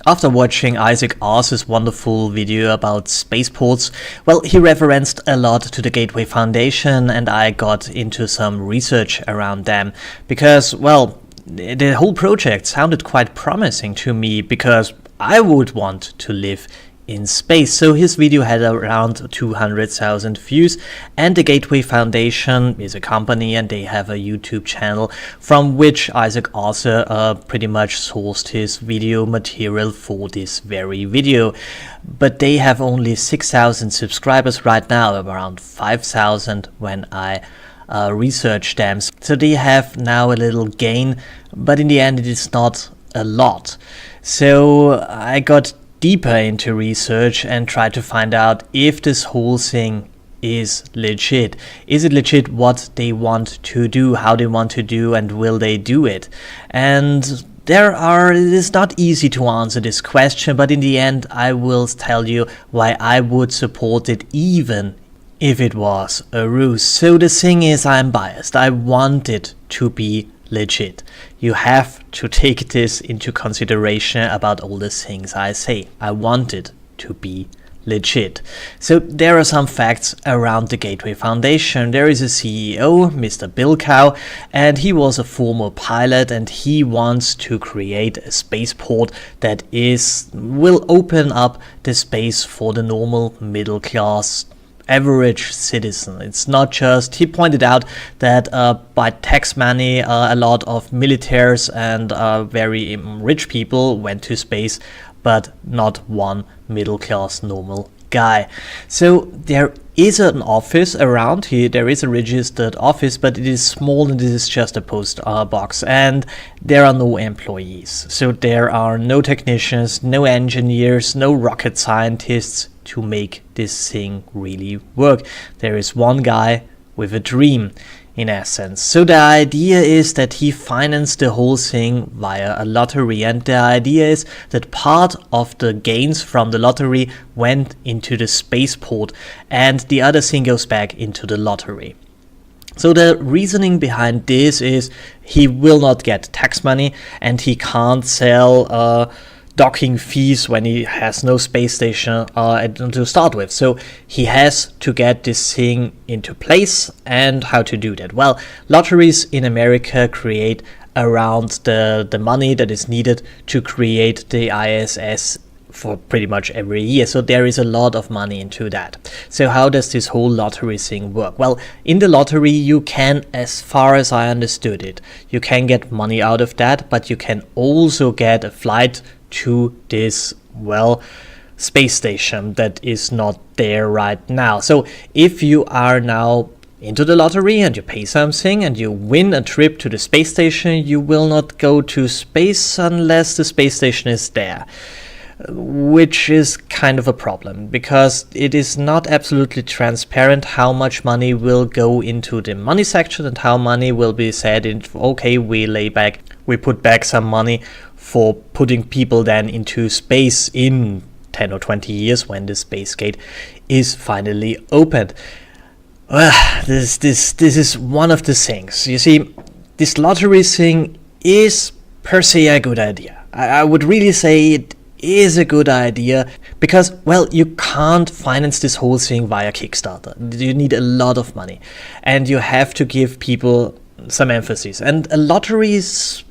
After watching Isaac Arthur's wonderful video about spaceports, well, he referenced a lot to the Gateway Foundation, and I got into some research around them because, well, the whole project sounded quite promising to me because I would want to live in space. So his video had around 200,000 views, and the Gateway Foundation is a company and they have a YouTube channel from which Isaac Arthur pretty much sourced his video material for this very video. But they have only 6,000 subscribers right now, around 5,000 when I researched them. So they have now a little gain, but in the end it is not a lot. So I got deeper into research and try to find out if this whole thing is legit. Is it legit what they want to do, how they want to do, and will they do it? And it is not easy to answer this question, but in the end I will tell you why I would support it even if it was a ruse. So the thing is, I'm biased. I want it to be legit. You have to take this into consideration about all the things I say. I want it to be legit. So there are some facts around the Gateway Foundation. There is a CEO, Mr. Bilkow, and he was a former pilot, and he wants to create a spaceport that will open up the space for the normal middle class average citizen. It's not just, he pointed out that by tax money a lot of militaries and very rich people went to space, but not one middle class normal guy. So there is an office around here, there is a registered office, but it is small and this is just a post box, and there are no employees. So there are no technicians, no engineers, no rocket scientists to make this thing really work. There is one guy with a dream, in essence. So the idea is that he financed the whole thing via a lottery, and the idea is that part of the gains from the lottery went into the spaceport and the other thing goes back into the lottery. So the reasoning behind this is he will not get tax money and he can't sell docking fees when he has no space station to start with. So he has to get this thing into place. And how to do that? Well, lotteries in America create around the money that is needed to create the ISS for pretty much every year. So there is a lot of money into that. So how does this whole lottery thing work? Well, in the lottery you can, as far as I understood it, you can get money out of that, but you can also get a flight to this, well, space station that is not there right now. So if you are now into the lottery and you pay something and you win a trip to the space station, you will not go to space unless the space station is there, which is kind of a problem because it is not absolutely transparent how much money will go into the money section and how money will be said in, okay, we put back some money for putting people then into space in 10 or 20 years when the space gate is finally opened. This is one of the things. You see, this lottery thing is per se a good idea. I would really say it is a good idea because, well, you can't finance this whole thing via Kickstarter. You need a lot of money and you have to give people some emphasis, and a lottery is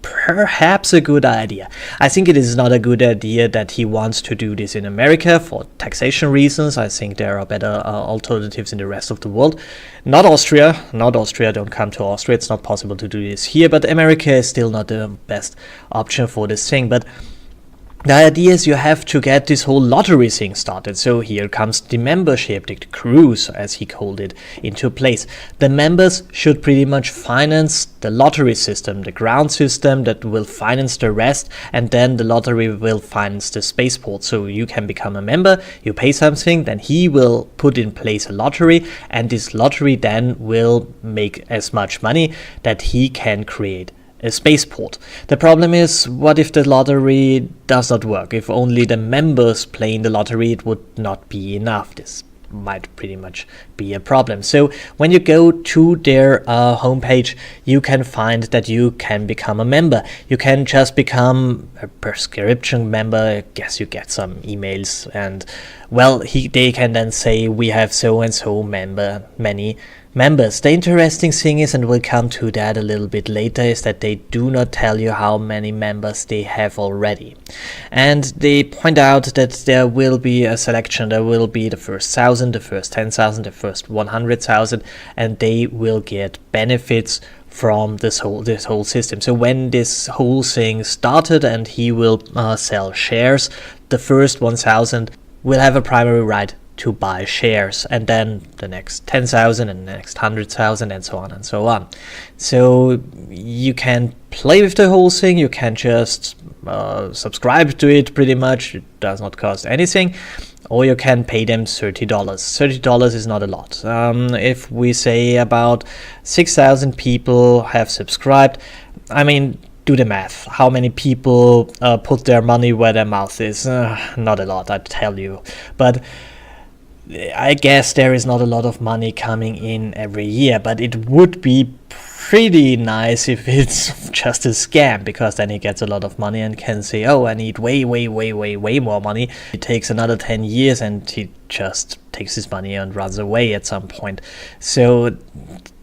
perhaps a good idea. I think it is not a good idea that he wants to do this in America for taxation reasons. I think there are better alternatives in the rest of the world. Not Austria, don't come to Austria. It's not possible to do this here, but America is still not the best option for this thing. But the idea is you have to get this whole lottery thing started. So here comes the membership, the cruise, as he called it, into place. The members should pretty much finance the lottery system, the ground system that will finance the rest, and then the lottery will finance the spaceport. So you can become a member, you pay something, then he will put in place a lottery, and this lottery then will make as much money that he can create a spaceport. The problem is, what if the lottery does not work? If only the members play in the lottery, it would not be enough. This might pretty much be a problem. So when you go to their homepage, you can find that you can become a member. You can just become a prescription member. I guess you get some emails, and well, they can then say we have so and so many members. The interesting thing is, and we'll come to that a little bit later, is that they do not tell you how many members they have already. And they point out that there will be a selection. There will be the first 1,000, the first 10,000, the first 100,000, and they will get benefits from this whole system. So when this whole thing started and he will sell shares, the first 1,000 will have a primary right to buy shares, and then the next 10,000 and the next 100,000 and so on and so on. So you can play with the whole thing. You can just subscribe to it pretty much. It does not cost anything, or you can pay them $30. $30 is not a lot. If we say about 6,000 people have subscribed, I mean, do the math. How many people put their money where their mouth is? Not a lot, I tell you. But I guess there is not a lot of money coming in every year, but it would be pretty nice if it's just a scam, because then he gets a lot of money and can say, oh, I need way more money. It takes another 10 years and he just takes his money and runs away at some point. So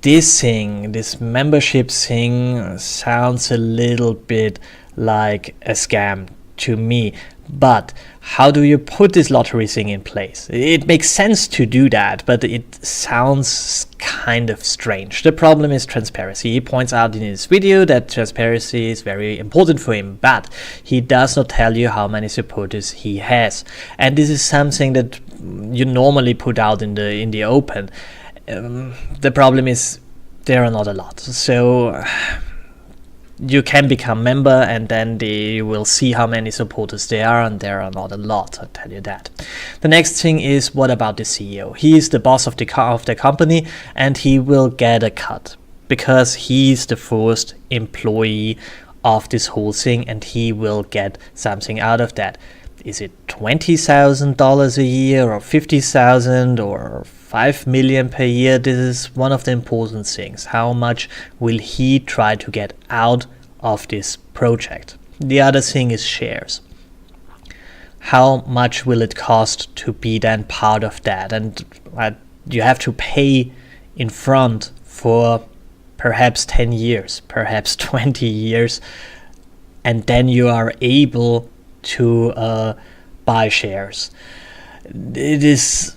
this membership thing sounds a little bit like a scam to me. But how do you put this lottery thing in place? It makes sense to do that, but it sounds kind of strange. The problem is transparency. He points out in his video that transparency is very important for him, but he does not tell you how many supporters he has. And this is something that you normally put out in the open. The problem is there are not a lot. So you can become member, and then they will see how many supporters there are, and there are not a lot, I'll tell you that. The next thing is, what about the CEO? He is the boss of the company, and he will get a cut because he's the first employee of this whole thing, and he will get something out of that. Is it $20,000 a year, or $50,000, or $5 million per year? This is one of the important things. How much will he try to get out of this project? The other thing is shares. How much will it cost to be then part of that? And you have to pay in front for perhaps 10 years, perhaps 20 years, and then you are able to buy shares. This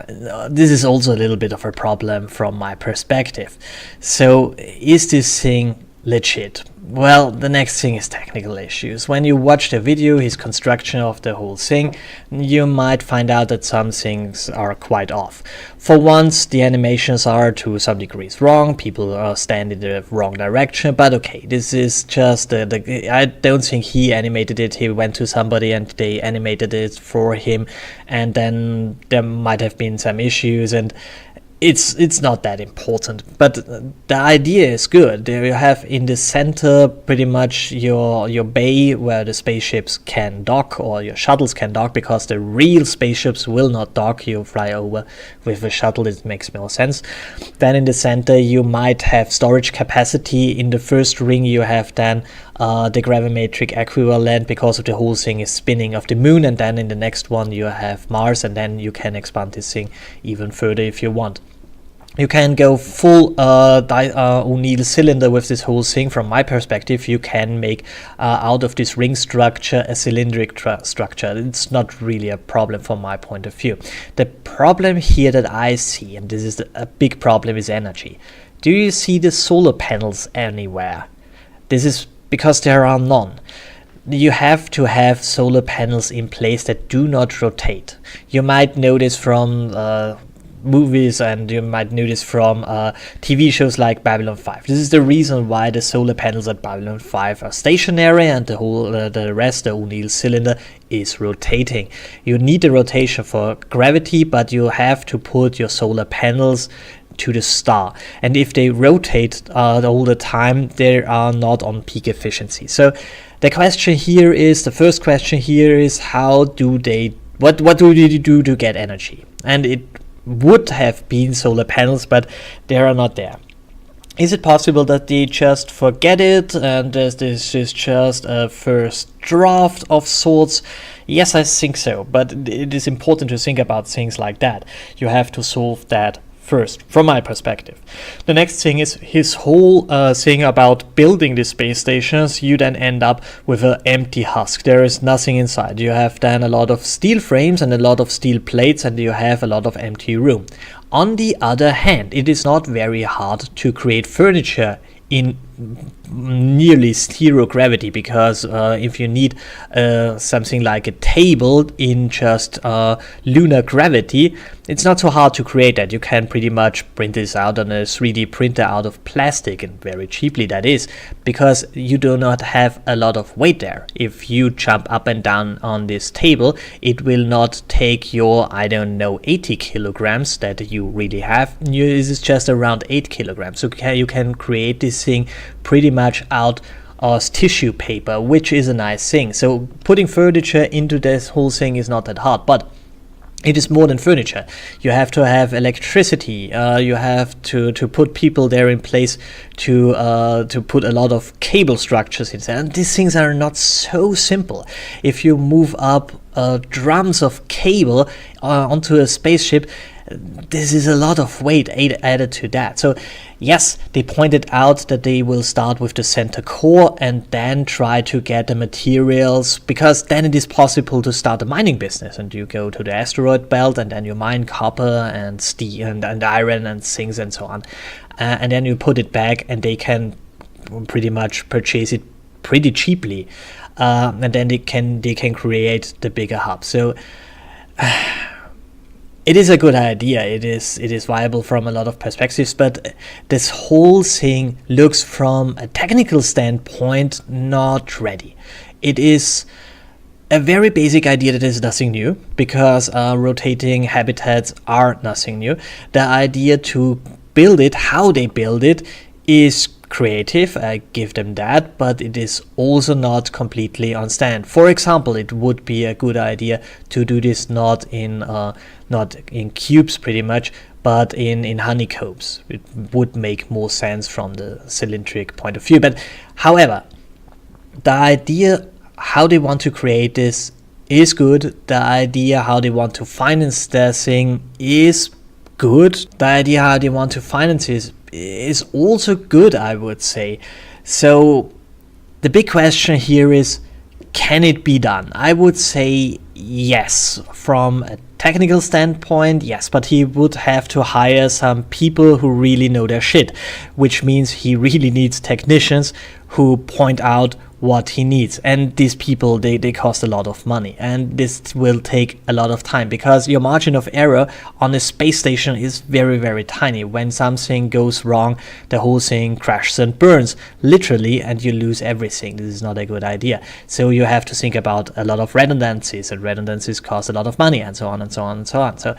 is also a little bit of a problem from my perspective. So is this thing legit? Well, the next thing is technical issues. When you watch the video, his construction of the whole thing, you might find out that some things are quite off. For once, the animations are to some degrees wrong. People stand in the wrong direction, but okay, this is just I don't think he animated it. He went to somebody and they animated it for him, and then there might have been some issues, and it's not that important, but the idea is good. There you have in the center pretty much your bay where the spaceships can dock, or your shuttles can dock, because the real spaceships will not dock. You fly over with a shuttle, it makes more sense. Then in the center you might have storage capacity. In the first ring you have then the gravimetric equivalent, because of the whole thing is spinning of the moon, and then in the next one you have Mars, and then you can expand this thing even further if you want. You can go full O'Neill cylinder with this whole thing. From my perspective, you can make out of this ring structure a cylindric structure. It's not really a problem from my point of view. The problem here that I see, and this is a big problem, is energy. Do you see the solar panels anywhere? This is because there are none. You have to have solar panels in place that do not rotate. You might notice from movies, and you might notice from TV shows like Babylon 5. This is the reason why the solar panels at Babylon 5 are stationary, and the rest, the O'Neill cylinder, is rotating. You need the rotation for gravity, but you have to put your solar panels to the star, and if they rotate all the time, they are not on peak efficiency. So the question here is, the first question here is, how do they what do you do to get energy? and it would have been solar panels, but they are not there. Is it possible that they just forget it and this is just a first draft of sorts? Yes, I think so, but it is important to think about things like that. You have to solve that first, from my perspective. The next thing is his whole thing about building the space stations. You then end up with an empty husk. There is nothing inside. You have then a lot of steel frames and a lot of steel plates, and you have a lot of empty room. On the other hand, it is not very hard to create furniture in nearly zero gravity, because if you need something like a table in just lunar gravity, it's not so hard to create that. You can pretty much print this out on a 3D printer out of plastic, and very cheaply that is, because you do not have a lot of weight there. If you jump up and down on this table, it will not take your, I don't know, 80 kilograms that you really have. This is just around 8 kilograms. So you can create this thing pretty much out as tissue paper, which is a nice thing. So putting furniture into this whole thing is not that hard, but it is more than furniture. You have to have electricity. You have to put people there in place to put a lot of cable structures inside. And these things are not so simple. If you move up drums of cable onto a spaceship, this is a lot of weight added to that. So yes, they pointed out that they will start with the center core and then try to get the materials, because then it is possible to start a mining business, and you go to the asteroid belt and then you mine copper and steel and iron and things and so on, and then you put it back and they can pretty much purchase it pretty cheaply, and then they can create the bigger hub. So it is a good idea. It is viable from a lot of perspectives, but this whole thing looks from a technical standpoint not ready. It is a very basic idea that is nothing new, because rotating habitats are nothing new. The idea to build it, how they build it, is creative, I give them that, but it is also not completely on stand. For example, it would be a good idea to do this not in cubes pretty much, but in honeycombs. It would make more sense from the cylindric point of view. But however, the idea how they want to create this is good. The idea how they want to finance their thing is good. The idea how they want to finance is also good, I would say. So the big question here is, can it be done? I would say yes. From a technical standpoint, yes, but he would have to hire some people who really know their shit, which means he really needs technicians who point out what he needs, and these people, they cost a lot of money, and this will take a lot of time, because your margin of error on a space station is very, very tiny. When something goes wrong, the whole thing crashes and burns literally, and you lose everything. This is not a good idea. So you have to think about a lot of redundancies, and redundancies cost a lot of money, and so on and so on and so on. So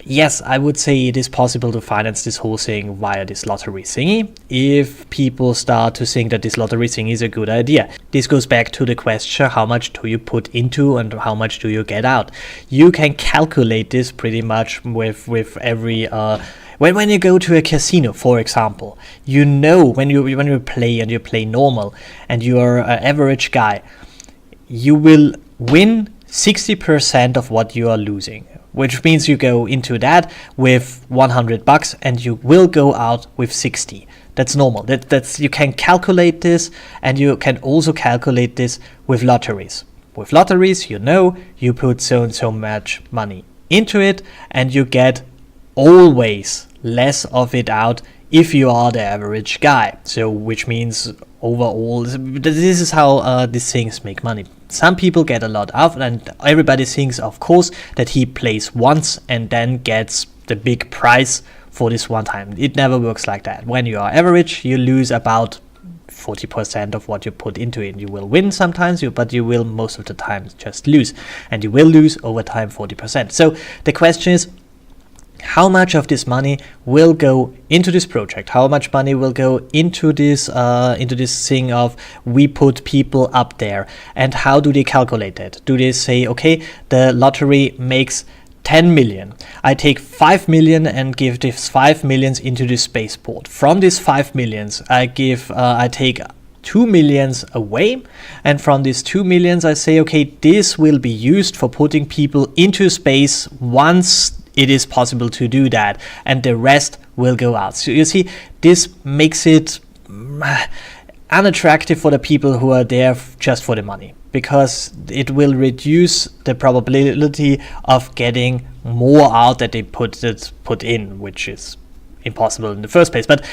yes, I would say it is possible to finance this whole thing via this lottery thingy, if people start to think that this lottery thing is a good idea. This goes back to the question, how much do you put into and how much do you get out? You can calculate this pretty much with every when you go to a casino, for example, you know, when you play and you play normal and you are an average guy, you will win 60% of what you are losing, which means you go into that with $100 and you will go out with 60. That's normal. That's you can calculate this, and you can also calculate this with lotteries. With lotteries, you know, you put so and so much money into it and you get always less of it out if you are the average guy. So which means overall, this is how these things make money. Some people get a lot out, and everybody thinks, of course, that he plays once and then gets the big prize for this one time. It never works like that. When you are average, you lose about 40% of what you put into it. You will win sometimes, but you will most of the time just lose, and you will lose over time 40%. So the question is, how much of this money will go into this project? How much money will go into this thing of we put people up there? And how do they calculate it? Do they say, okay, the lottery makes 10 million. I take 5 million and give this 5 millions into the spaceport. From these 5 millions, I take 2 millions away, and from these 2 millions I say, okay, this will be used for putting people into space once it is possible to do that, and the rest will go out. So you see, this makes it unattractive for the people who are there just for the money, because it will reduce the probability of getting more out that they put in, which is impossible in the first place. But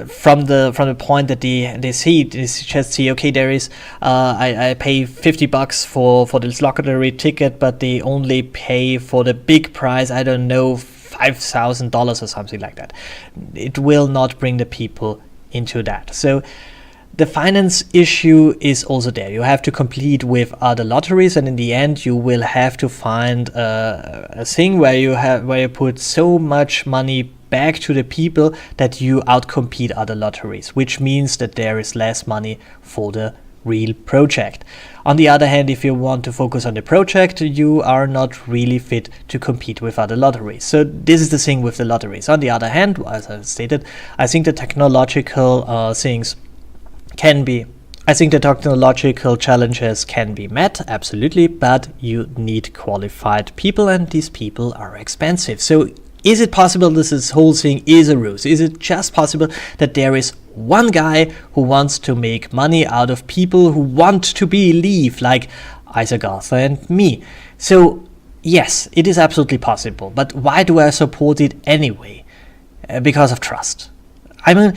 from the point that they just see, okay, there is I pay $50 for this lottery ticket, but they only pay for the big prize, I don't know, $5,000 or something like that. It will not bring the people into that. So the finance issue is also there. You have to compete with other lotteries, and in the end you will have to find a thing where you put so much money back to the people that you outcompete other lotteries, which means that there is less money for the real project. On the other hand, if you want to focus on the project, you are not really fit to compete with other lotteries. So this is the thing with the lotteries. On the other hand, as I stated, I think the technological technological challenges can be met, absolutely, but you need qualified people, and these people are expensive. So is it possible this whole thing is a ruse? Is it just possible that there is one guy who wants to make money out of people who want to believe, like Isaac Arthur and me? So yes, it is absolutely possible, but why do I support it anyway? Because of trust. I mean,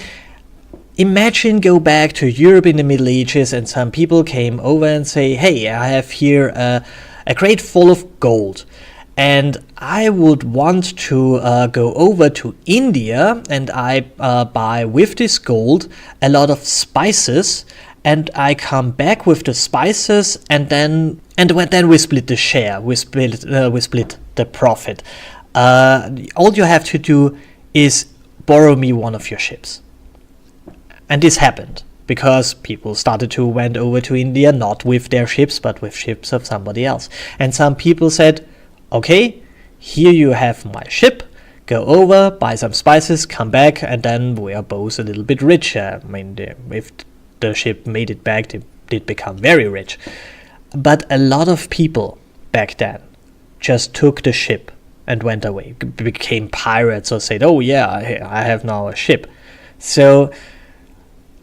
imagine go back to Europe in the Middle Ages and some people came over and say, hey, I have here a crate full of gold, and I would want to go over to India, and I buy with this gold a lot of spices, and I come back with the spices, and then we split the share, we split the profit. All you have to do is borrow me one of your ships. And this happened because people started to went over to India, not with their ships, but with ships of somebody else. And some people said, okay, here you have my ship, go over, buy some spices, come back, and then we are both a little bit richer. I mean, if the ship made it back, they did become very rich. But a lot of people back then just took the ship and went away, became pirates, or said, oh yeah, I have now a ship. So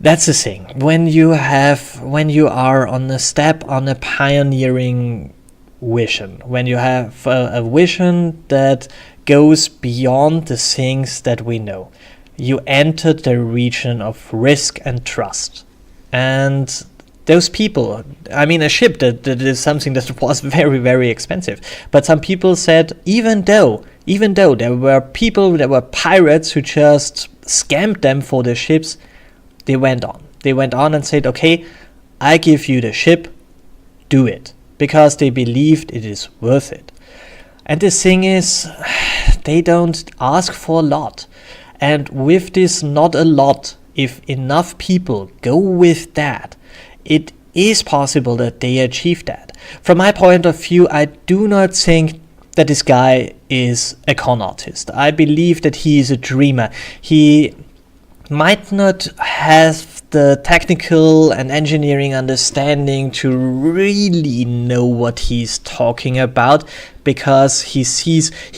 that's the thing. When you are on a pioneering vision, when you have a vision that goes beyond the things that we know, you enter the region of risk and trust. And those people, I mean, a ship that is something that was very, very expensive. But some people said, even though there were pirates who just scammed them for the ships, they went on and said, okay, I give you the ship, do it. Because they believed it is worth it. And the thing is, they don't ask for a lot. And with this not a lot, if enough people go with that, it is possible that they achieve that. From my point of view, I do not think that this guy is a con artist. I believe that he is a dreamer. He might not have the technical and engineering understanding to really know what he's talking about, because he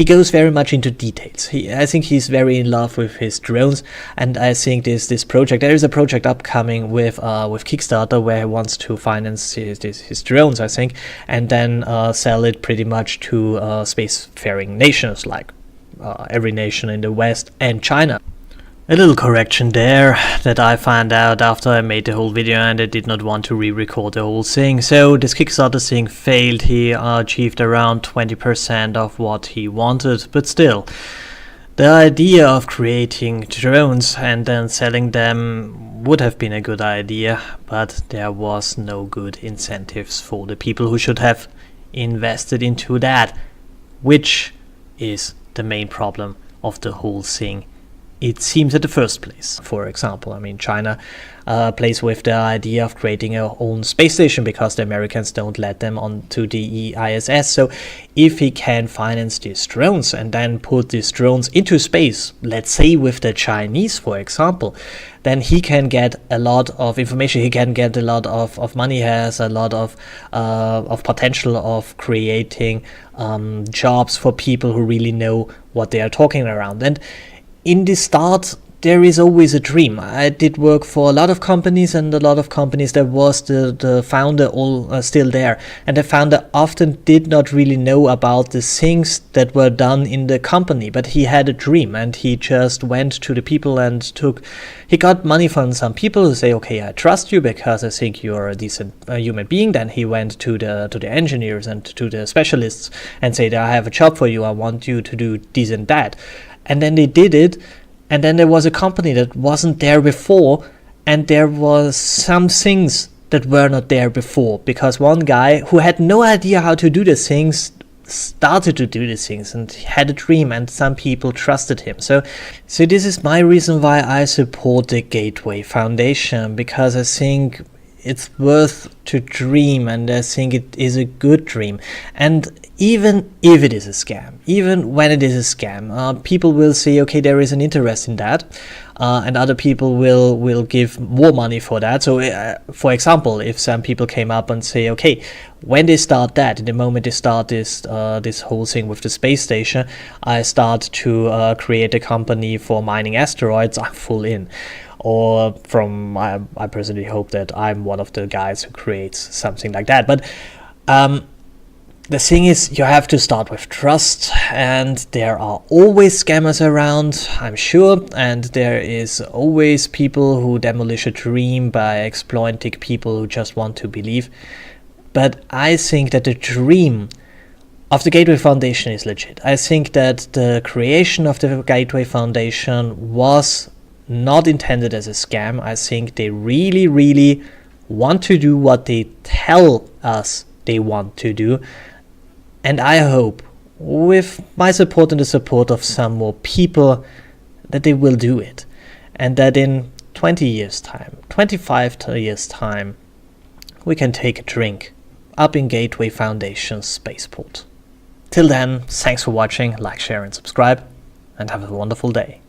goes very much into details. I think he's very in love with his drones, and I think there is a project upcoming with Kickstarter where he wants to finance his drones, I think, and then sell it pretty much to spacefaring nations like every nation in the West and China. A little correction there that I found out after I made the whole video, and I did not want to re-record the whole thing. So this Kickstarter thing failed. He achieved around 20% of what he wanted, but still, the idea of creating drones and then selling them would have been a good idea, but there was no good incentives for the people who should have invested into that, which is the main problem of the whole thing it seems at the first place. For example, I mean, China plays with the idea of creating a own space station because the Americans don't let them onto the ISS. So if he can finance these drones and then put these drones into space, let's say with the Chinese, for example, then he can get a lot of information, he can get a lot of money, he has a lot of potential of creating jobs for people who really know what they are talking around. And in the start, there is always a dream. I did work for a lot of companies, and a lot of companies there was the founder all still there, and the founder often did not really know about the things that were done in the company, but he had a dream and he just went to the people and he got money from some people who say, okay, I trust you because I think you're a decent human being. Then he went to the engineers and to the specialists and said, I have a job for you, I want you to do this and that. And then they did it, and then there was a company that wasn't there before, and there was some things that were not there before, because one guy who had no idea how to do the things started to do these things and had a dream, and some people trusted him. So this is my reason why I support the Gateway Foundation, because I think it's worth to dream, and I think it is a good dream. And even if it is a scam, even when it is a scam, people will say, okay, there is an interest in that, and other people will give more money for that. So for example, if some people came up and say, okay, when they start that, in the moment they start this whole thing with the space station, I start to create a company for mining asteroids, I'm full in. Or I personally hope that I'm one of the guys who creates something like that. But the thing is, you have to start with trust, and there are always scammers around, I'm sure, and there is always people who demolish a dream by exploiting people who just want to believe. But I think that the dream of the Gateway Foundation is legit. I think that the creation of the Gateway Foundation was not intended as a scam. I think they really, really want to do what they tell us they want to do. And I hope, with my support and the support of some more people, that they will do it. And that in 20 years' time, 25 years' time, we can take a drink up in Gateway Foundation's spaceport. Till then, thanks for watching, like, share and subscribe, and have a wonderful day.